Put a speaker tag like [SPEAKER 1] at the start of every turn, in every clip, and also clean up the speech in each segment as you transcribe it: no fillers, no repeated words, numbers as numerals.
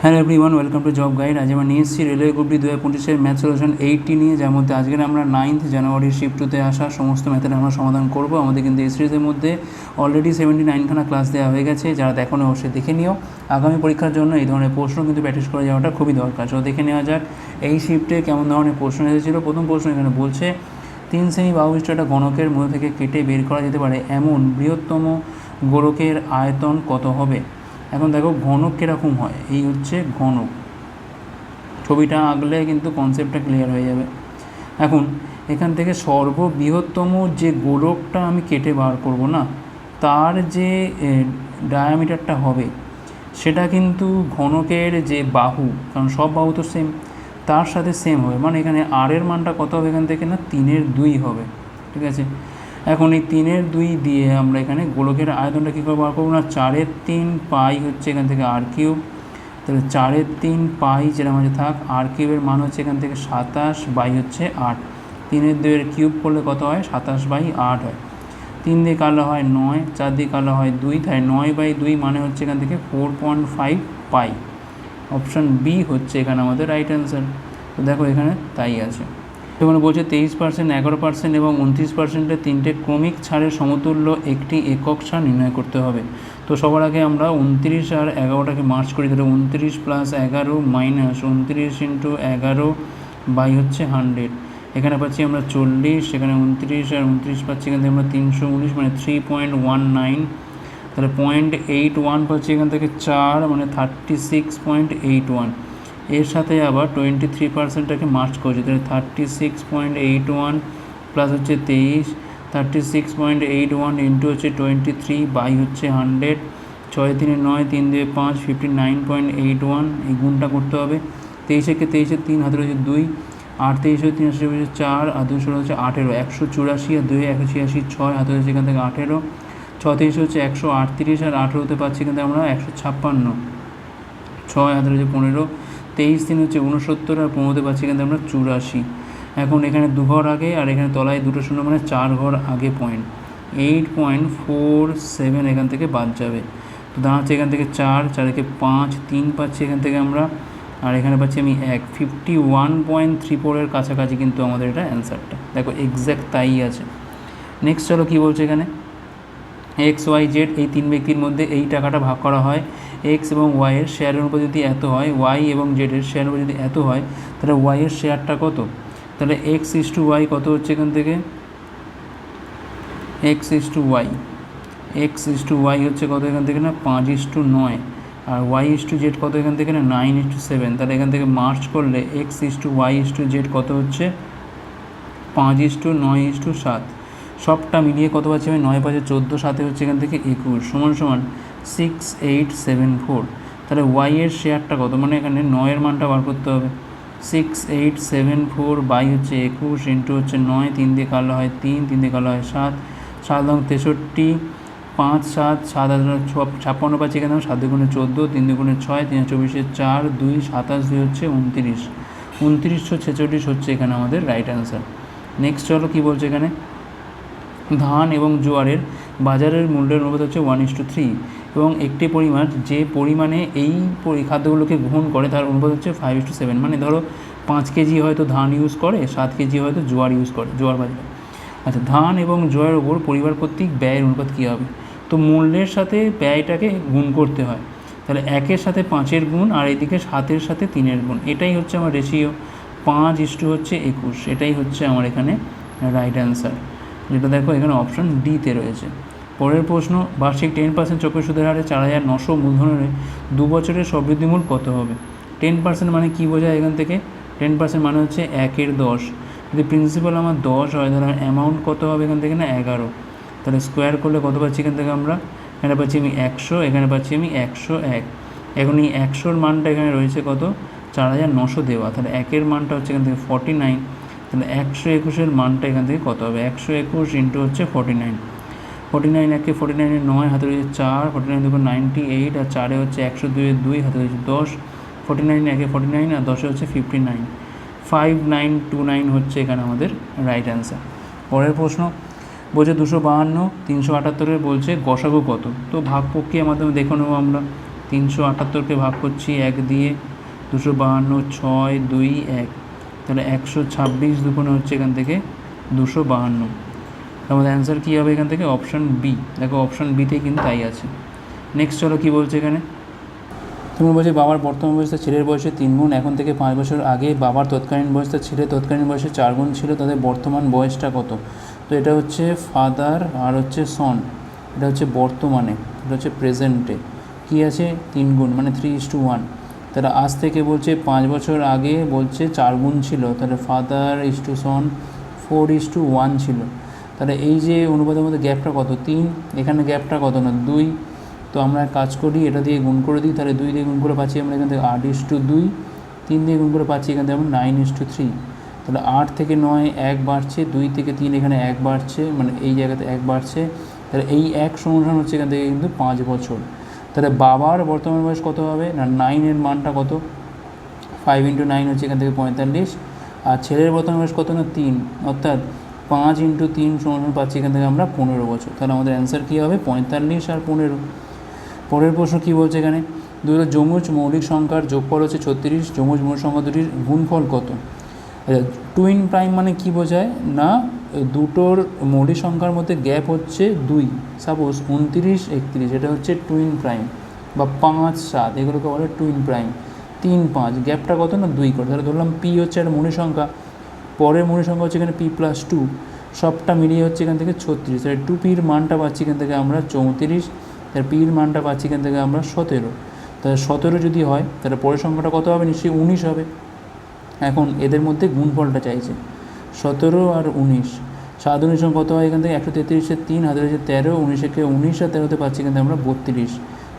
[SPEAKER 1] Hello everyone, welcome to job guide. আজ আমরা নিয়ে এসেছি রেলওয়ে গ্রুপ ডি 2025-এর ম্যাথ সলিউশন 80 নিয়ে, যার মধ্যে আজকের আমরা 9th জানুয়ারি শিফট 2-তে আসা সমস্ত ম্যাথের আমরা সমাধান করব। আমাদের কিন্তু এই সিরিজের মধ্যে অলরেডি 79খানা ক্লাস দেওয়া হয়ে গেছে, যারা দেখো অবশ্যই দেখে নিও। আগামী পরীক্ষার জন্য এই ধরনের প্রশ্ন কিন্তু প্র্যাকটিস করে যাওয়াটা খুবই দরকার। তো দেখে নেওয়া যাক এই শিফটে কেমন ধরনের প্রশ্ন এসেছিলো। প্রথম প্রশ্ন এখানে বলছে 3 সেমি বাহুবিশিষ্ট একটা গণকের মধ্যে থেকে কেটে বের করা যেতে পারে এমন বৃহত্তম গোলকের আয়তন কত হবে। এখন দেখো ঘনক কীরকম হয়, এই হচ্ছে ঘনক। ছবিটা আঁকলে কিন্তু কনসেপ্টটা ক্লিয়ার হয়ে যাবে। এখন এখান থেকে সর্ববৃহত্তম যে গোলকটা আমি কেটে বার করব না, তার যে ডায়ামিটারটা হবে সেটা কিন্তু ঘনকের যে বাহু, কারণ সব বাহু তো সেম, তার সাথে সেম হবে। মানে এখানে আর এর মানটা কত হবে এখান থেকে, না 3/2 হবে। ঠিক আছে, এখন এই 3/2 দিয়ে আমরা এখানে গোলকের আয়তনটা কী করে বার করবো না, 4/3 পাই হচ্ছে এখান থেকে আর কিউব। তাহলে 4/3 পাই যেটা আমাদের থাক, আর কিউবের মান হচ্ছে এখান থেকে 27 বাই হচ্ছে 8। 3/2 কিউব করলে কত হয়, 27 বাই 8 হয়। 3 দিয়ে কালো হয় 9, 4 দিয়ে কালো হয় 2, তাই 9/2 মানে হচ্ছে এখান থেকে 4.5 পাই। অপশান বি হচ্ছে এখানে আমাদের রাইট অ্যান্সার। তো দেখো এখানে তাই আছে। এখানে বলছে 23%, 11% এবং 29%-এর তিনটে ক্রমিক ছাড়ের সমতুল্য একটি একক ছাড় নির্ণয় করতে হবে। তো সবার আগে আমরা 29 আর 11টাকে মার্চ করি। তাহলে 29 + 11 মাইনাস 29 × 11 বাই হচ্ছে 100। এখানে পাচ্ছি আমরা 40, সেখানে 29 আর 29 পাচ্ছি এখান থেকে আমরা 319, মানে 3.19। তাহলে 0.81 পাচ্ছি এখান থেকে 4, মানে 36.81। এর সাথে আবার 23%টাকে মার্চ করছি, তাহলে 36.81 প্লাস হচ্ছে 23, 36.81 ইন্টু হচ্ছে 23 বাই হচ্ছে 100। 6 3 9, 3 2 5, 59.81। এই গুণটা করতে হবে। 23 × 23 3 হাতে রয়েছে 2, 8 23 3 আসে রয়েছে 4, আর 2 ষোলো হচ্ছে 18, 184 আর 2 186, 6 হাতে রয়েছে এখান থেকে 18, 6 23 হচ্ছে 138, আর 18তে পাচ্ছি এখান থেকে আমরা 156, 6 হাতে রয়েছে 15, 23 3 হচ্ছে 69, আর 15তে পাচ্ছি এখান থেকে আমরা 84। এখন এখানে 2 ঘর আগে আর এখানে তলায় 2টো শূন্য, মানে 4 ঘর আগে পয়েন্ট। 8.47 এখান থেকে বাদ যাবে। তো দাঁড়াচ্ছে এখান থেকে 4, 4 একে 5, 3 পাচ্ছি এখান থেকে আমরা, আর এখানে পাচ্ছি আমি 1, 51.34-এর কাছাকাছি কিন্তু আমাদের এটা অ্যান্সারটা। দেখো এক্স্যাক্ট তাই আছে। নেক্সট চলো কী বলছে এখানে, এক্স ওয়াই জেড এই তিন ব্যক্তির মধ্যে এই টাকাটা ভাগ করা হয়। এক্স এবং ওয়াইয়ের শেয়ারের অনুপাত যদি এত হয়, ওয়াই এবং জেডের শেয়ারের অনুপাত যদি এত হয়, তাহলে ওয়াইয়ের শেয়ারটা কত। তাহলে x/y কত হচ্ছে এখান থেকে, x/y হচ্ছে কত এখান থেকে, না 5/9, আর y/z কত এখান থেকে, না 9/7। তাহলে এখান থেকে মার্চ করলে x/y/z কত হচ্ছে 5/9/7। সবটা মিলিয়ে কত পাচ্ছি আমি, 9 5 14, 7 হচ্ছে এখান থেকে 21 সমান 6874। তাহলে ওয়াইয়ের শেয়ারটা কত, মানে এখানে 9-এর মানটা বার করতে হবে। 6874 বাই হচ্ছে 21 ইন্টু হচ্ছে 9, 3 দিয়ে কালো হয় 3, 3 দিয়ে কালো হয় 7, 7 রং 63, 5 7 7 56 পাচ্ছি এখানে 7 2 14, 3 2 6, 3 24 4, 2 27 2 হচ্ছে 29, 2946 হচ্ছে এখানে আমাদের রাইট অ্যান্সার। নেক্সট চলো কী বলছে এখানে, ধান এবং জোয়ারের বাজারের মূল্যের অনুপাত হচ্ছে 1:3, এবং একটি পরিমাণ যে পরিমাণে এই খাদ্যগুলোকে গ্রহণ করে তার অনুপাত হচ্ছে 5:7। মানে ধরো 5 কেজি হয়তো ধান ইউজ করে, 7 কেজি হয়তো জোয়ার ইউজ করে, জোয়ার বাজারে। আচ্ছা, ধান এবং জোয়ারের ওপর পরিবার কর্তৃক ব্যয়ের অনুপাত কী হবে। তো মূল্যের সাথে ব্যয়টাকে গুণ করতে হয়। তাহলে 1-এর সাথে 5-এর গুণ, আর এদিকে 7-এর সাথে 3-এর গুণ, এটাই হচ্ছে আমার রেশিও। 5:21, এটাই হচ্ছে আমার এখানে রাইট অ্যান্সার, যেটা দেখো এখানে অপশান ডিতে রয়েছে। পরের প্রশ্ন, বার্ষিক 10% চক্র সুদের হারে 4900 মূলধনের 2 বছরের সবৃদ্ধিমূল কত হবে। 10% মানে কী বোঝায় এখান থেকে, 10% মানে হচ্ছে 1/10। যদি প্রিন্সিপাল আমার 10 হয়, তাহলে অ্যামাউন্ট কত হবে এখান থেকে, না 11। তাহলে স্কোয়ার করলে কত পাচ্ছি এখান থেকে আমরা, এখানে পাচ্ছি আমি 100, এখানে পাচ্ছি আমি 101। এখন এই 100-র মানটা এখানে রয়েছে কত, 4900 দেওয়া, তাহলে 1-এর মানটা হচ্ছে এখান থেকে 49। তাহলে 121-এর মানটা এখান থেকে কত হবে, 121 ইন্টু হচ্ছে 49, 49 1 49 9 হাতে রয়েছে 4, 49 2 98, আর 4 হচ্ছে 102 2 হাতে রয়েছে 10, 49 1 49, আর 10 হচ্ছে 59, 5929 হচ্ছে এখানে আমাদের রাইট অ্যান্সার। পরের প্রশ্ন বলছে 252 378-এর বলছে গসাগু কত। তো ভাগ প্রক্রিয়ার মাধ্যমে দেখে নেবো আমরা। 378কে ভাগ করছি 1 দিয়ে, 252, 6, 2, 1, তাহলে 126 দুগুণে হচ্ছে এখান থেকে 252। আমাদের অ্যান্সার কী হবে এখান থেকে? Option B. দেখো অপশান বিতেই কিন্তু তাই আছে। নেক্সট চলো কী বলছে এখানে, তুমি বলছে বাবার বর্তমান বয়স তার ছেলের বয়সে 3 গুণ, এখন থেকে 5 বছর আগে বাবার তৎকালীন বয়স তার ছেলের তৎকালীন বয়সে 4 গুণ ছিল, তাদের বর্তমান বয়সটা কত? তো এটা হচ্ছে ফাদার আর হচ্ছে সন, এটা হচ্ছে বর্তমানে, এটা হচ্ছে প্রেজেন্টে। কী আছে? 3 গুণ মানে 3:1। তাহলে আজ থেকে বলছে 5 বছর আগে বলছে 4 গুণ ছিল, তাহলে ফাদার ইস্টু সন 4:1 ছিল। তাহলে এই যে অনুপাতের মধ্যে গ্যাপটা কত? 3, এখানে গ্যাপটা কত না 2। তো আমরা কাজ করি, এটা দিয়ে গুণ করে দিই, তাহলে 2 দিয়ে গুণ করে পাচ্ছি আমরা এখান থেকে 8:2, 3 দিয়ে গুণ করে পাচ্ছি এখান থেকে আমরা 9:3। তাহলে 8 থেকে 9 1 বাড়ছে, 2 থেকে 3 এখানে 1 বাড়ছে, মানে এই জায়গাতে 1 বাড়ছে, তাহলে এই 1 সমান হচ্ছে এখান থেকে কিন্তু 5 বছর। তাহলে বাবার বর্তমান বয়স কত হবে না 9-এর মানটা কত? 5 × 9 হচ্ছে এখান থেকে 45, আর ছেলের বর্তমান বয়স কত না 3, অর্থাৎ 5 × 3 সমান পাচ্ছি এখান থেকে আমরা 15 বছর। তাহলে আমাদের অ্যান্সার কী হবে? 45 আর 15। পরের প্রশ্ন কী বলছে এখানে, দুটো যমজ মৌলিক সংখ্যার যোগফল হচ্ছে 36, যমজ মৌলিক সংখ্যা দুটির গুণফল কত? টুইন প্রাইম মানে কি বোঝায় না, দুটোর মৌলিক সংখ্যার মধ্যে গ্যাপ হচ্ছে 2, সাপোজ 29, 31, এটা হচ্ছে টুইন প্রাইম, বা 5, 7 এগুলোকে বলে টুইন প্রাইম। 3, 5 গ্যাপটা কত না 2 করে, তাহলে ধরলাম পি হচ্ছে একটা মৌলিক সংখ্যা, পরের মৌলিক সংখ্যা হচ্ছে এখানে p+2, সবটা মিলিয়ে হচ্ছে এখান থেকে 36, তাহলে 2p-র মানটা পাচ্ছি এখান থেকে আমরা 34, তার p-র মানটা পাচ্ছি এখান থেকে আমরা 17। তাহলে 17 যদি হয় তাহলে পরের সংখ্যাটা কত হবে? নিশ্চয়ই 19 হবে। এখন এদের মধ্যে গুণফলটা চাইছে, 17 আর 19, 7 19 কত হয় এখান থেকে? 133-এর 3, হাতের হচ্ছে 13, 19-একে 19 আর 13-তে পাচ্ছি এখান থেকে আমরা 32,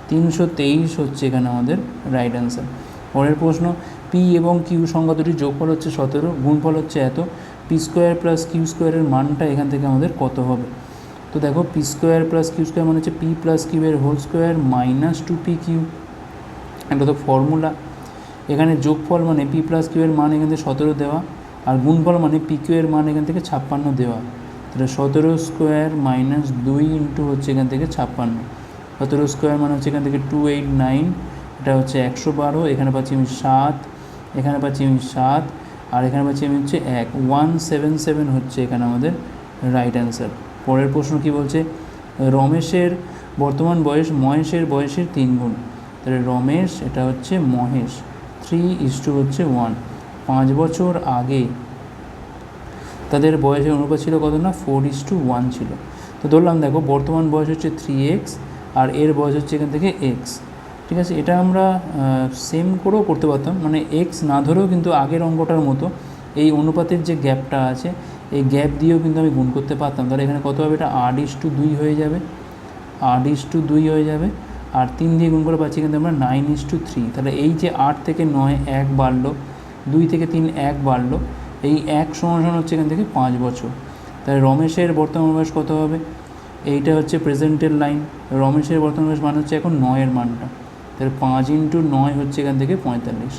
[SPEAKER 1] 323 হচ্ছে এখানে আমাদের রাইট অ্যান্সার। পরের প্রশ্ন, পি এবং কিউ সংখ্যা দুটির যোগফল হচ্ছে 17, গুণফল হচ্ছে এত, p² + q² মানটা এখান থেকে আমাদের কত হবে? তো দেখো p² + q² মানে হচ্ছে p + q এর হোল স্কোয়ার মাইনাস 2pq, এটা তো ফর্মুলা। এখানে যোগফল মানে p + q এর মান এখান থেকে 17 দেওয়া, আর গুণফল মানে pq এর মান এখান থেকে 56 দেওয়া। তাহলে 17² - 2 ইন্টু হচ্ছে এখান থেকে 56, 17² মানে হচ্ছে এখান থেকে 289, এটা হচ্ছে 112, এখানে পাচ্ছি আমি 7, এখানে পাচ্ছি আমি 7, আর এখানে পাচ্ছি আমি হচ্ছে 1, 177 হচ্ছে এখানে আমাদের রাইট অ্যান্সার। পরের প্রশ্ন কি বলছে, রমেশের বর্তমান বয়স মহেশের বয়সের 3 গুণ, তাহলে রমেশ এটা হচ্ছে মহেশ, 3:1, 5 বছর আগে তাদের বয়সের অনুপাত ছিল কত না 4:1 ছিল। তো ধরলাম দেখো বর্তমান বয়স হচ্ছে 3x আর এর বয়স হচ্ছে এখান থেকে x, ঠিক আছে। এটা আমরা সেম করেও করতে পারতাম, মানে x না ধরেও কিন্তু আগের অঙ্কটার মতো এই অনুপাতের যে গ্যাপটা আছে এই গ্যাপ দিয়েও কিন্তু আমি গুণ করতে পারতাম। তাহলে এখানে কত হবে? এটা 8:2 হয়ে যাবে, 8:2 হয়ে যাবে, আর 3 দিয়ে গুণ করে পাচ্ছি কিন্তু আমরা 9:3। তাহলে এই যে 8 থেকে 9 1 বাড়লো, 2 থেকে 3 1 বাড়লো, এই 1 সমান হচ্ছে এখান থেকে 5 বছর। তাহলে রমেশের বর্তমান বয়স কত হবে? এইটা হচ্ছে প্রেজেন্টের লাইন, রমেশের বর্তমান বয়স মান হচ্ছে এখন 9-এর মানটা, তাহলে 5 × 9 হচ্ছে এখান থেকে 45।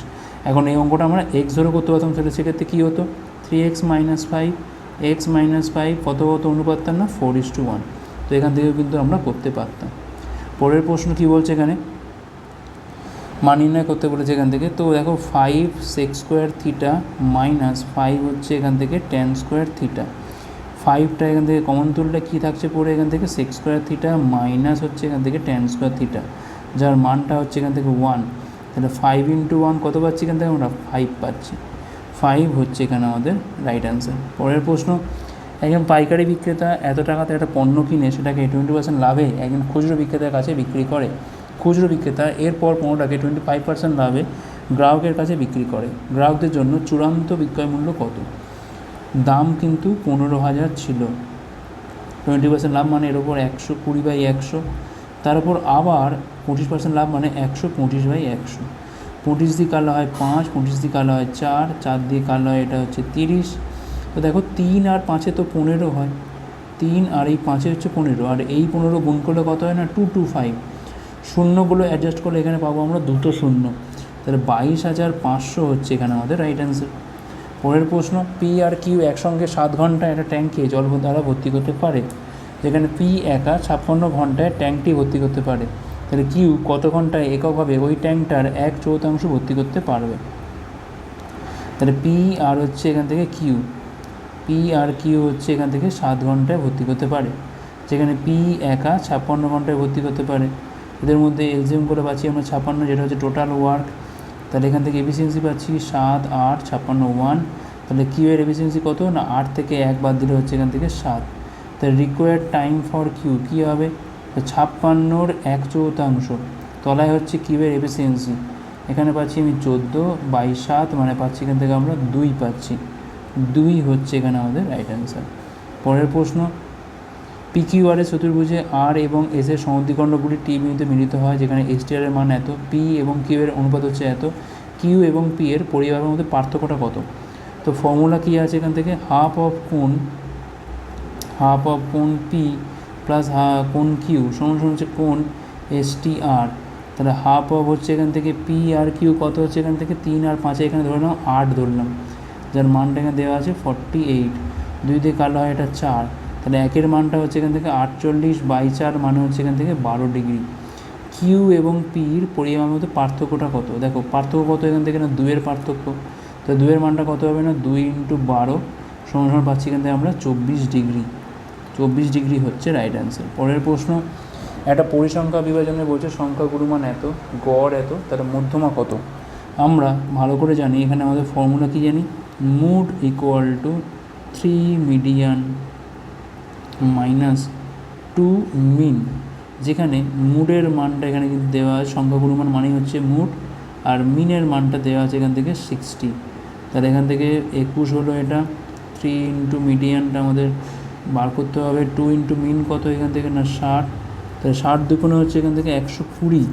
[SPEAKER 1] এখন এই অঙ্কটা আমরা এক্স ধরে করতে পারতাম, তাহলে সেক্ষেত্রে কী হতো? 3x - 5, x - 5 কত অনুপাতটা না 4:1, তো এখান থেকেও কিন্তু আমরা করতে পারতাম। পরের প্রশ্ন কি বলছে এখানে, মান নির্ণয় করতে বলেছে এখান থেকে। তো দেখো 5 sec² থিটা মাইনাস 5 হচ্ছে এখান থেকে tan² থিটা, 5টা এখান থেকে কমন তুললে কী থাকছে পড়ে এখান থেকে sec² থিটা মাইনাস হচ্ছে এখান থেকে tan² থিটা, যার মানটা হচ্ছে এখান থেকে 1। তাহলে 5 × 1 কত পাচ্ছি এখান থেকে আমরা? 5 পাচ্ছি, 5 হচ্ছে এখানে আমাদের রাইট অ্যান্সার। পরের প্রশ্ন, একজন পাইকারি বিক্রেতা এত টাকাতে একটা পণ্য কিনে সেটাকে 20% লাভে একজন খুচরো বিক্রেতার কাছে বিক্রি করে। খুচরো বিক্রেতা এরপর পণ্যটাকে 25% লাভে গ্রাহকের কাছে বিক্রি করে। গ্রাহকদের জন্য চূড়ান্ত বিক্রয় মূল্য কত? দাম কিন্তু 15,000 ছিল, 20% লাভ মানে এর ওপর 120/100, তার উপর আবার 25% লাভ মানে 125/100। 25 দিয়ে কাটলে হয় 5, 25 দিয়ে কাটলে হয় 4, 4 দিয়ে কাটলে হয় এটা হচ্ছে 30। তো দেখো 3 আর 5-এ তো 15 হয়, 3 আর এই 5-এ হচ্ছে 15, আর এই 15 গুণ করলে কত হয় না 225, শূন্যগুলো অ্যাডজাস্ট করলে এখানে পাবো আমরা 2 শূন্য, তাহলে 22,500 হচ্ছে এখানে আমাদের রাইট অ্যান্সার। পরের প্রশ্ন, পি আর কিউ একসঙ্গে 7 ঘন্টা একটা ট্যাঙ্কে জল দ্বারা ভর্তি করতে পারে, যেখানে পি একা 56 ঘন্টায় ট্যাঙ্কটি ভর্তি করতে পারে, তাহলে কিউ কত ঘন্টায় এককভাবে ওই ট্যাঙ্কটার 1/4 ভর্তি করতে পারবে। তাহলে পি আর হচ্ছে এখান থেকে কিউ, পি আর কিউ হচ্ছে এখান থেকে 7 ঘন্টায় ভর্তি করতে পারে, যেখানে পি একা 56 ঘন্টায় ভর্তি করতে পারে। এদের মধ্যে এলজিএম করে পাচ্ছি আমরা 56, যেটা হচ্ছে টোটাল ওয়ার্ক। তাহলে এখান থেকে এফিসিয়েন্সি পাচ্ছি 7, 8, 56, 1। তাহলে কিউ এর এফিসিয়েন্সি কত না 8 থেকে 1 বাদ দিলে হচ্ছে এখান থেকে 7। তাহলে রিকোয়ার্ড টাইম ফর কিউ কী হবে, 56-র 1/4, তলায় হচ্ছে কিউ এর এফিসিয়েন্সি, এখানে পাচ্ছি আমি 14/7, মানে পাচ্ছি এখান থেকে আমরা 2 পাচ্ছি, 2 হচ্ছে এখানে আমাদের রাইট অ্যান্সার। পরের প্রশ্ন, পি কিউ আর এর চতুর্ভুজে আর এবং এস এর সমদ্বিখণ্ডগুলি টি বিন্দুতে মিলিত হয়, যেখানে এস টি আর এর মান এত, পি এবং কিউ এর অনুপাত হচ্ছে এত, কিউ এবং পি এর পরিবারের মধ্যে পার্থক্যটা কত। তো ফর্মুলা কী আছে এখান থেকে, হাফ অফ কোণ পি প্লাস কোণ কিউ সমান হচ্ছে কোণ এস টি আর। তাহলে হাফ অফ হচ্ছে এখান থেকে পি আর কিউ কত হচ্ছে এখান থেকে 3 আর 5, এখানে ধরলাম 8 ধরলাম, যার মানটা এখানে দেওয়া আছে 48, 2 দিয়ে কালো হয় এটা 4। তাহলে একের মানটা হচ্ছে এখান থেকে 48/4, মানে হচ্ছে এখান থেকে 12 ডিগ্রি। কিউ এবং পির পরিমাণের মধ্যে পার্থক্যটা কত, দেখো পার্থক্য কত এখান থেকে না 2 এর পার্থক্য, তো 2 এর মানটা কত হবে না 2 × 12 সমান পাচ্ছি এখান থেকে আমরা 24 ডিগ্রি, 24 ডিগ্রি হচ্ছে রাইট অ্যান্সার। পরের প্রশ্ন, একটা পরিসংখ্যা বিভাজনে বলছে সংখ্যাগুলোর মান এত, গড় এত, তাহলে মধ্যমা কত। আমরা ভালো করে জানি এখানে আমাদের ফর্মুলা কী জানি, mode equal to 3 median minus 2 mean, যেখানে মুডের মানটা এখানে কিন্তু দেওয়া আছে, সংখ্যাগুলোর মান মানেই হচ্ছে মুড, আর মিনের মানটা দেওয়া আছে এখান থেকে 60। তাহলে এখান থেকে 21 হলো, এটা 3 × মিডিয়ানটা আমাদের বার করতে হবে, 2 × মিন কত এখান থেকে না 60, তাহলে 60 দুগুণে হচ্ছে এখান থেকে 120,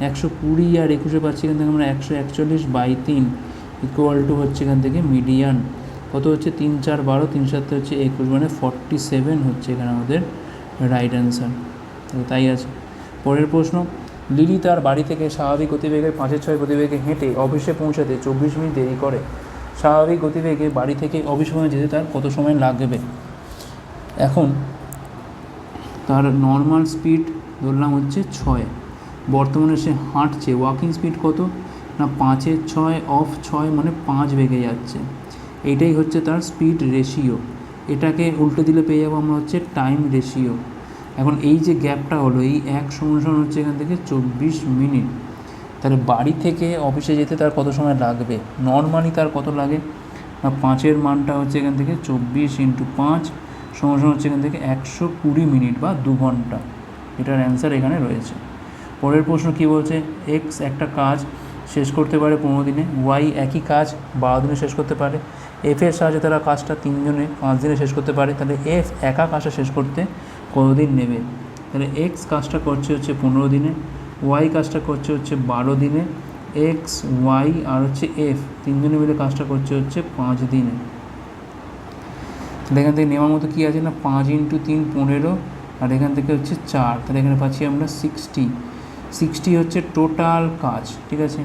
[SPEAKER 1] 120 আর 21 পাচ্ছি এখান থেকে আমরা 141/3 ইকুয়াল টু হচ্ছে এখান থেকে মিডিয়ান কত হচ্ছে 3 4 12, 3 7 হচ্ছে 21, মানে 47 হচ্ছে এখানে আমাদের রাইট অ্যান্সার। তাই আছে। পরের প্রশ্ন, লিলি তার বাড়ি থেকে স্বাভাবিক গতিবেগে 5/6 গতিবেগে হেঁটে অফিসে পৌঁছাতে 24 মিনিট দেরি করে, স্বাভাবিক গতিবেগে বাড়ি থেকে অফিস পর্যন্ত যেতে তার কত সময় লাগবে। এখন তার নর্মাল স্পিড ধরলাম হচ্ছে 6, বর্তমানে সে হাঁটছে, ওয়াকিং স্পিড কত না 5/6 অফ 6, মানে 5 বেগে যাচ্ছে, এইটাই হচ্ছে তার স্পিড রেশিও। এটাকে উল্টে দিলে পেয়ে যাবো আমরা হচ্ছে টাইম রেশিও। এখন এই যে গ্যাপটা হলো, এই 1 সমান হচ্ছে এখান থেকে 24 মিনিট, তাহলে বাড়ি থেকে অফিসে যেতে তার কত সময় লাগবে, নর্মালি তার কত লাগে না 5-এর মানটা হচ্ছে এখান থেকে 24 × 5 সমান হচ্ছে এখান থেকে 120 মিনিট বা 2 ঘন্টা, এটার অ্যান্সার এখানে রয়েছে। পরের প্রশ্ন কী বলছে, এক্স একটা কাজ শেষ করতে পারে 15 দিনে, ওয়াই একই কাজ 12 দিনে শেষ করতে পারে, এফের সাহায্যে তারা কাজটা 3 জনে 5 দিনে শেষ করতে পারে, তাহলে এফ একা কাজটা শেষ করতে কতদিন নেবে। তাহলে এক্স কাজটা করছে হচ্ছে 15 দিনে, ওয়াই কাজটা করছে হচ্ছে 12 দিনে, এক্স ওয়াই আর হচ্ছে এফ 3 জনে মিলে কাজটা করছে হচ্ছে 5 দিনে। তাহলে এখান থেকে নেওয়ার মতো কী আছে না 5 × 3 15, আর এখান থেকে হচ্ছে 4, তাহলে এখানে পাচ্ছি আমরা 60 হচ্ছে টোটাল কাজ, ঠিক আছে।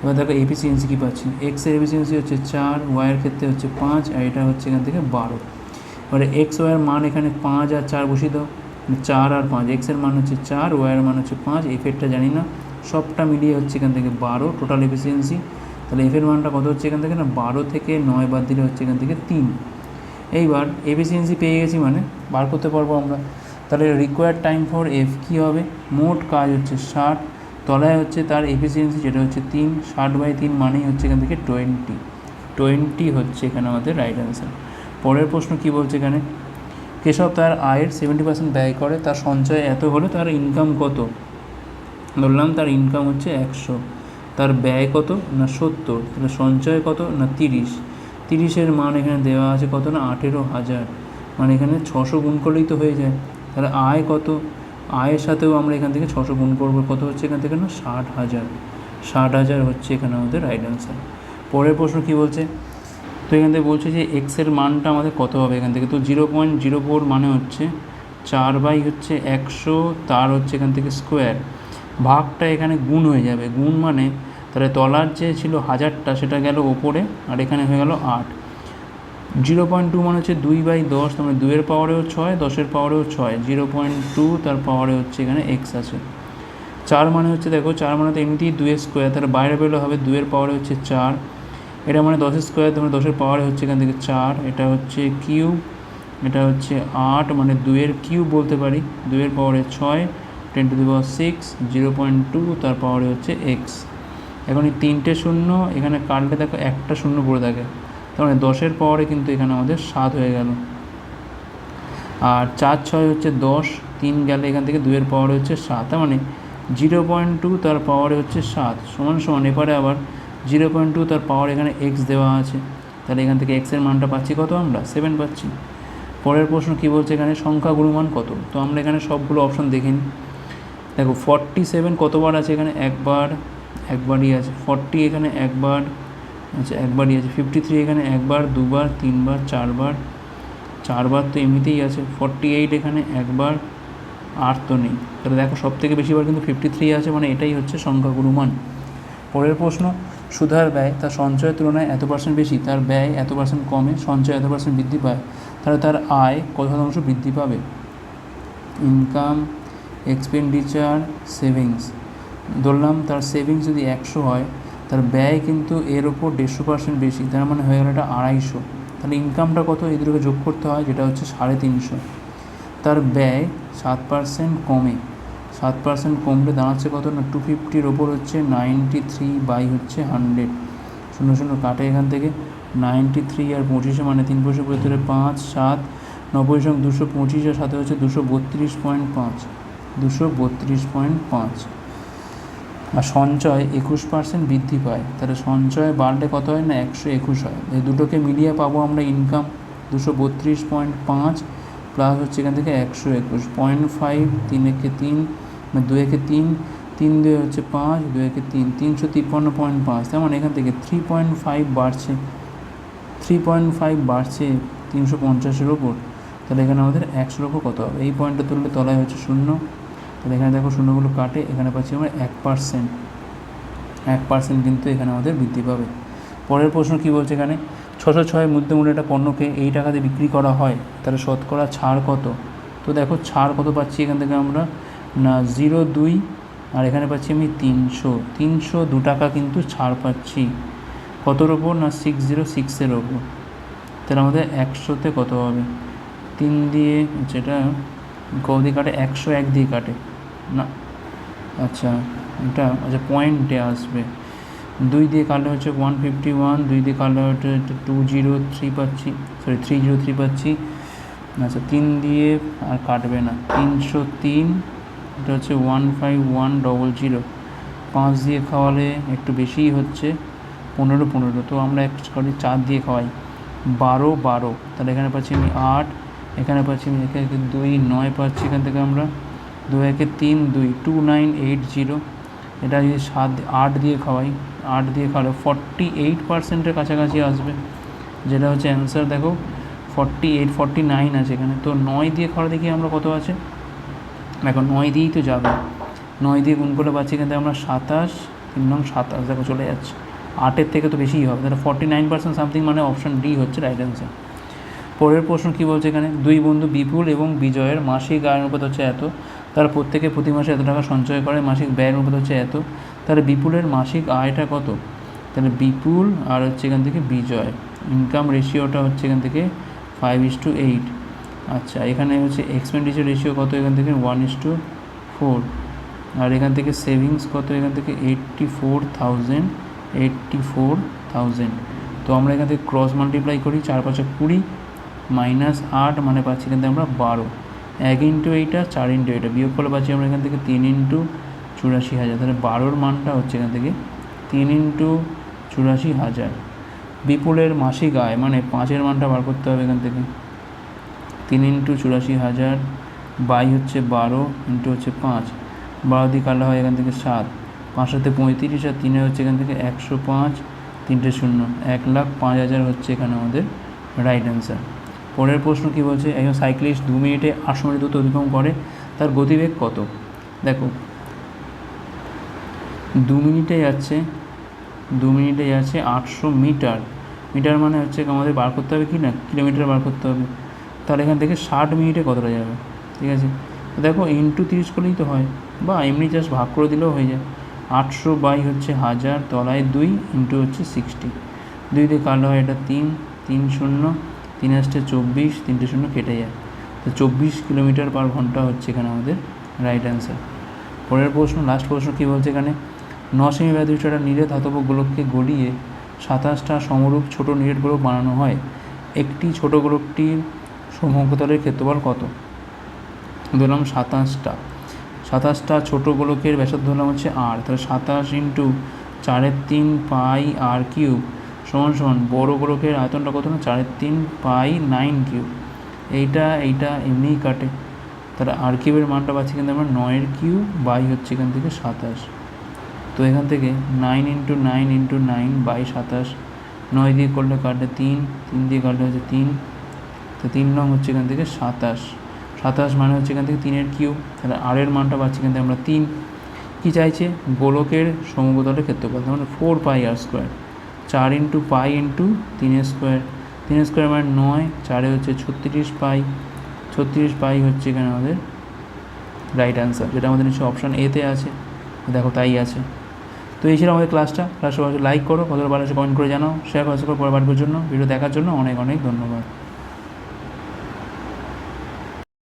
[SPEAKER 1] এবার দেখো এফিসিয়েন্সি কী পাচ্ছি, এক্সের এফিসিয়েন্সি হচ্ছে 4, ওয়াইয়ের ক্ষেত্রে হচ্ছে 5, আর এটা হচ্ছে এখান থেকে 12। এবারে এক্স ওয়াইয়ের মান এখানে 5 আর 4 বসিয়ে দাও, 4 আর 5, এক্সের মান হচ্ছে 4, ওয়াইয়ের মান হচ্ছে 5, এফেরটা জানি না, সবটা মিলিয়ে হচ্ছে এখান থেকে 12 টোটাল এফিসিয়েন্সি। তাহলে এফের মানটা কত হচ্ছে এখান থেকে না 12 থেকে 9 বাদ দিলে হচ্ছে এখান থেকে 3। এইবার এফিসিয়েন্সি পেয়ে গেছি, মানে বার করতে পারবো আমরা। তাহলে রিকোয়ার্ড টাইম ফর এফ কী হবে, মোট কাজ হচ্ছে 60, তলায় হচ্ছে তার এফিসিয়েন্সি যেটা হচ্ছে 3, 60/3 মানেই হচ্ছে এখান থেকে 20 হচ্ছে এখানে আমাদের রাইট অ্যান্সার। পরের প্রশ্ন কী বলছে এখানে, কেশব তার আয়ের 70% ব্যয় করে, তার সঞ্চয় এত হলে তার ইনকাম কত। ধরলাম তার ইনকাম হচ্ছে 100, তার ব্যয় কত না 70, তাহলে সঞ্চয় কত না 30-এর মান এখানে দেওয়া আছে কত না 18,000, মানে এখানে 600 গুণ করলেই তো হয়ে যায়। তাহলে আয় কত, আয়ের সাথেও আমরা এখান থেকে 600 গুণ করবো, কত হচ্ছে এখান থেকে না 60,000 হচ্ছে এখানে আমাদের রাইট অ্যান্সার। পরের প্রশ্ন কী বলছে, তো এখান থেকে বলছে যে এক্সের মানটা আমাদের কত হবে এখান থেকে, তো 0.04 মানে হচ্ছে 4/100, তার হচ্ছে এখান থেকে স্কোয়ার, ভাগটা এখানে গুণ হয়ে যাবে, গুণ মানে তাহলে তলার যে ছিল 1000টা সেটা গেল ওপরে, আর এখানে হয়ে গেল 8। 0.2 মানে হচ্ছে 2/10, তার মানে 2-এর পাওয়ারেও 6, 10-এর পাওয়ারেও 6, 0.2 তার পাওয়ারে হচ্ছে এখানে এক্স আছে। 4 মানে হচ্ছে দেখো 4 মানে তো এমনিতেই 2 স্কোয়ার, তাহলে বাইরে বেরোলে হবে 2 পাওয়ারে হচ্ছে 4, এটা মানে 10 স্কোয়ার, তোমরা 10 পাওয়ারে হচ্ছে এখান থেকে 4, এটা হচ্ছে কিউব, এটা হচ্ছে 8 মানে 2 কিউব বলতে পারি, 2 পাওয়ারে 6, 10⁶, 0.2 তার পাওয়ারে হচ্ছে এক্স। এখন এই 3টে শূন্য এখানে কাটলে দেখো একটা শূন্য পড়ে থাকে, তার মানে 10 পাওয়ারে কিন্তু এখানে আমাদের 7 হয়ে গেল। আর 4 6 হচ্ছে 10, 3 গেলে এখান থেকে 2 পাওয়ারে হচ্ছে 7, তার মানে 0.2 তার পাওয়ারে হচ্ছে 7 সমান সমান এবারে আবার 0.2 তার পাওয়ার এখানে এক্স দেওয়া আছে, তাহলে এখান থেকে এক্সের মানটা পাচ্ছি কত, আমরা 7 পাচ্ছি। পরের প্রশ্ন কী বলছে এখানে, সংখ্যা গুণমান কত। তো আমরা এখানে সবগুলো অপশন দেখে নিই। দেখো 47 কতবার আছে এখানে, একবারই আছে। 40 এখানে একবার, আচ্ছা একবারই আছে। 53 এখানে একবার, দুবার, তিনবার, চারবার তো এমনিতেই আছে। 48 এখানে একবার, আর তো নেই। তাহলে দেখো সব থেকে বেশিবার কিন্তু 53 আছে, মানে এটাই হচ্ছে সংখ্যাগুরু মান। পরের প্রশ্ন, সুধার ব্যয় তার সঞ্চয়ের তুলনায় এত % বেশি, তার ব্যয় এত % কমে, সঞ্চয় এত % বৃদ্ধি পায়, তাহলে তার আয় কত শতাংশ বৃদ্ধি পাবে। Income, expenditure, savings. ধরলাম তার সেভিংস যদি 100 হয়, তার ব্যয় কিন্তু এর ওপর 150% বেশি, তার মানে হয়ে গেল এটা 250। তাহলে ইনকামটা কত, এই দুটোকে যোগ করতে হয়, যেটা হচ্ছে 350। তার ব্যয় 7% কমে, 7% কমলে দাঁড়াচ্ছে কত না 250-র ওপর হচ্ছে 93 বাই হচ্ছে 100, 0 কাটে এখান থেকে, 93 আর 25 মানে 3 পয়সা 5, 7, 90 সঙ্গে 225 আর সাথে হচ্ছে 232.5, 232.5। আর সঞ্চয় 21% বৃদ্ধি পায়, তাহলে সঞ্চয় বাড়লে কত হয় না 121 হয়। এই দুটোকে মিলিয়ে পাবো আমরা ইনকাম 232.5 প্লাস হচ্ছে এখান থেকে 121.5, 3 একে 3 মানে 2 একে 3, 3 2 হচ্ছে 5, 2 একে 3, 353.5, তার মানে এখান থেকে 3.5 বাড়ছে, 3.5 বাড়ছে 350-এর ওপর। তাহলে এখানে আমাদের 100-র ওপর কত হবে, এই পয়েন্টটা তুললে তলায় হচ্ছে 0, তাহলে এখানে দেখো শূন্যগুলো কাটে, এখানে পাচ্ছি আমরা 1% কিন্তু এখানে আমাদের বৃদ্ধি পাবে। পরের প্রশ্ন কী বলছে এখানে, 606 মূল্যে একটা পণ্যকে এই টাকাতে বিক্রি করা হয়, তাহলে শতকরা ছাড় কত। তো দেখো ছাড় কত পাচ্ছি এখান থেকে আমরা না 0.2, আর এখানে পাচ্ছি আমি 302 টাকা কিন্তু ছাড় পাচ্ছি, কতর ওপর না 606-এর ওপর। তাহলে আমাদের 100-তে কত হবে, 3 দিয়ে যেটা কৌদি কাটে, 101 দিয়ে কাটে না, আচ্ছা এটা আচ্ছা পয়েন্টে আসবে, 2 দিয়ে কাটলে হচ্ছে 151, 2 দিয়ে কাটলে হচ্ছে 203 পাচ্ছি, 303 পাচ্ছি। আচ্ছা 3 দিয়ে আর কাটবে না, 303, এটা হচ্ছে 15100, 5 দিয়ে খাওয়ালে একটু বেশিই হচ্ছে 15, তো আমরা একটু 4 দিয়ে খাওয়াই, 12, তাহলে এখানে পাচ্ছি আমি 8, এখানে পাচ্ছি আমি এখানে 2, 9 পাচ্ছি এখান থেকে আমরা, 2 একে 3, 2, 2980, এটা যদি 8 দিয়ে খাওয়াই, 8 দিয়ে খাওয়ালে 48%-এর কাছাকাছি আসবে, যেটা হচ্ছে অ্যান্সার। দেখো 49 আছে এখানে, তো 9 দিয়ে খাওয়া দেখি আমরা কত আছে, দেখো 9 দিয়েই তো যাবে, 9 দিয়ে গুণ করে পাচ্ছি কিন্তু আমরা 27, 3 নং 27, দেখো চলে যাচ্ছে, 8-এর থেকে তো বেশিই হবে, তাহলে 49% সামথিং, মানে অপশান ডি হচ্ছে রাইট অ্যান্সার। পরের প্রশ্ন কী বলছে এখানে, 2 বন্ধু বিপুল এবং বিজয়ের মাসিক আয়ের অনুপাত হচ্ছে এত, তারা প্রত্যেকে প্রতি মাসে এত টাকা সঞ্চয় করে, মাসিক ব্যয়ের অনুপাত হচ্ছে এত, তাহলে বিপুলের মাসিক আয়টা কত। তাহলে বিপুল আর হচ্ছে এখান থেকে বিজয়, ইনকাম রেশিওটা হচ্ছে এখান থেকে 5:8। আচ্ছা এখানে হচ্ছে এক্সপেন্ডিচার রেশিও কত, এখান থেকে 1:4, আর এখান থেকে সেভিংস কত, এখান থেকে 84,000। তো আমরা এখান থেকে ক্রস মাল্টিপ্লাই করি, 4 5 20 -8 মানে পাচ্ছি এখান থেকে আমরা 12, 1 ইন্টু এইটা, 4 ইন্টু এইটা বিয়োগ করলে পাচ্ছি আমরা এখান থেকে 3 ইন্টু 84,000, তাহলে 12-র মানটা হচ্ছে এখান থেকে 3 ইন্টু 84,000। বিপুলের মাসিক আয় মানে 5-এর মানটা বার করতে হবে এখান থেকে, 3 ইন্টু 84,000 বাই হচ্ছে 12 ইন্টু হচ্ছে 5, 12 দিয়ে কাটলে হয় এখান থেকে 7, 5 সাথে 35 আর 3 হচ্ছে এখান থেকে 105, 3টে 0, 1,05,000 হচ্ছে এখানে আমাদের রাইট অ্যান্সার। পরের প্রশ্ন কী বলছে, একজন সাইক্লিস্ট 2 মিনিটে 800 মিটার দূরত্ব অতিক্রম করে, তার গতিবেগ কত। দেখো 2 মিনিটে যাচ্ছে 800 মিটার, মিটার মানে হচ্ছে আমাদের বার করতে হবে কি না কিলোমিটার বার করতে হবে, তাহলে এখান থেকে 60 মিনিটে কতটা যাবে, ঠিক আছে। তো দেখো ইন্টু 30 করলেই তো হয়, বা এমনি জাস্ট ভাগ করে দিলেও হয়ে যায়। 800 বাই হচ্ছে 1000 তলায় 2 ইন্টু হচ্ছে 60, 2 দিয়ে কাটলে হয় এটা 3, 3 শূন্য, 3 আসতে 24, 3টে শূন্য কেটে যায়। তো 24 কিলোমিটার পার ঘন্টা হচ্ছে এখানে আমাদের রাইট অ্যান্সার। পরের প্রশ্ন, লাস্ট প্রশ্ন কী বলছে এখানে, 9 সেমি ব্যাসার্ধ একটা নিরেট ধাতব গোলককে গলিয়ে 27টা সমরূপ ছোট নিরেট গোলক বানানো হয়, একটি ছোট গোলকটির সমগ্রতলের ক্ষেত্রফল কত? ধরলাম 27টা ছোটো গোলকের ব্যাসার্ধ ধরলাম হচ্ছে আর, তাহলে 27 ইন্টু 4/3 পাই আর কিউব সমান সমান বড় গোলকের আয়তনটা কত না, 4/3 পাই 9 কিউব। এইটা এমনিই কাটে, তাহলে আর কিউবের মানটা পাচ্ছি কিন্তু আমরা 9 কিউব বাই হচ্ছে এখান থেকে 27। তো এখান থেকে 9 ইন্টু 9 ইন্টু 9 বাই 27, 9 দিয়ে করলে কাটলে 3, 3 দিয়ে কাটলে হচ্ছে 3, তো 3 নং হচ্ছে এখান থেকে 27 মানে হচ্ছে এখান থেকে 3 কিউব, তাহলে আর এর মানটা পাচ্ছি এখান থেকে আমরা 3। কী চাইছে, গোলকের সমগ্রতলের ক্ষেত্রফল, তার মানে 4 পাই আর square, 4 into pi into 3 square, 3 square মানে 9, 4 হচ্ছে 36 পাই, 36 পাই হচ্ছে এখানে আমাদের রাইট অ্যান্সার, যেটা আমাদের নিশ্চয়ই অপশান এতে আছে, দেখো তাই আছে। তো এই ছিল আমাদের ক্লাসটা লাইক করো, কতটা ভালো কমেন্ট করে জানাও, শেয়ার করো পরের জন্য। ভিডিও দেখার জন্য অনেক অনেক ধন্যবাদ।